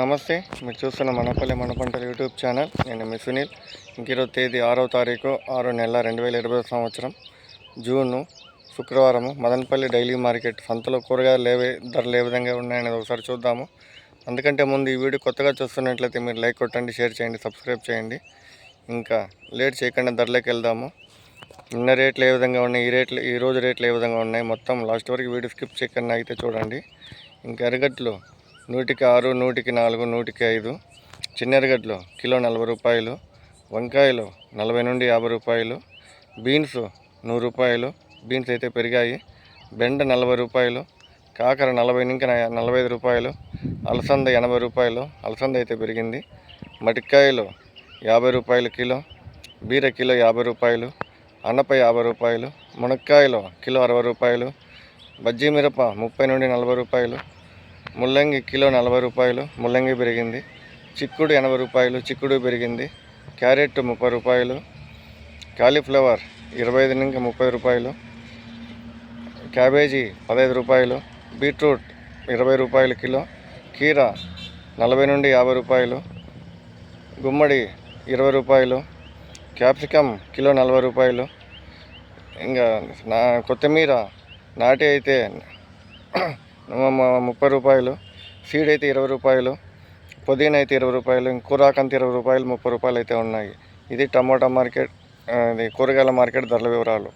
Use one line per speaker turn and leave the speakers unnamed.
నమస్తే, మీరు చూస్తున్న మనపల్లి మన పంటల యూట్యూబ్ ఛానల్. నేను మీ సునీల్. ఈరోజు తేదీ 6వ తారీఖు 6వ నెల 2020 సంవత్సరం జూను శుక్రవారము. మదనపల్లి డైలీ మార్కెట్ సంతలో కూరగాయలు ధరలు ఏ విధంగా ఉన్నాయనేది ఒకసారి చూద్దాము. అందుకంటే ముందు ఈ వీడియో కొత్తగా చూస్తున్నట్లయితే మీరు లైక్ కొట్టండి, షేర్ చేయండి, సబ్స్క్రైబ్ చేయండి. ఇంకా లేట్ చేయకుండా ధరలోకి వెళ్దాము. నిన్న రేట్లు ఏ విధంగా ఉన్నాయి, ఈ రోజు రేట్లు ఏ విధంగా ఉన్నాయి, మొత్తం లాస్ట్ వరకు వీడియో స్కిప్ చేయకుండా అయితే చూడండి. ఇంకా ఎరగడ్లు 106, 104, 105. చిన్న ఎరగడ్లు కిలో 40 రూపాయలు. వంకాయలు 40 నుండి 50 రూపాయలు. బీన్స్ 100 రూపాయలు. బీన్స్ అయితే పెరిగాయి. బెండ 40 రూపాయలు. కాకర 40 నుంచి 45 రూపాయలు. అలసంద 80 రూపాయలు. అలసంద అయితే పెరిగింది. మటికాయలు 50 రూపాయలు కిలో. బీర కిలో 50 రూపాయలు. అనప 50 రూపాయలు. మునక్కాయలు కిలో 60 రూపాయలు. బజ్జీ మిరప 30 నుండి 40 రూపాయలు. ముల్లంగి కిలో 40 రూపాయలు. ముల్లంగి పెరిగింది. చిక్కుడు 80 రూపాయలు. చిక్కుడు పెరిగింది. క్యారెట్ 30 రూపాయలు. కాలీఫ్లవర్ 25 నుంచి 30 రూపాయలు. క్యాబేజీ 15 రూపాయలు. బీట్రూట్ 20 రూపాయలు కిలో. కీర 40 నుండి 50 రూపాయలు. గుమ్మడి 20 రూపాయలు. క్యాప్సికమ్ కిలో 40 రూపాయలు. ఇంకా కొత్తిమీర నాటి అయితే 30 రూపాయలు. సీడ్ అయితే 20 రూపాయలు. పుదీనా అయితే 20 రూపాయలు. కూరాకంత 20 రూపాయలు, 30 రూపాయలు అయితే ఉన్నాయి. ఇది టమోటా మార్కెట్, కూరగాయల మార్కెట్ ధరల వివరాలు.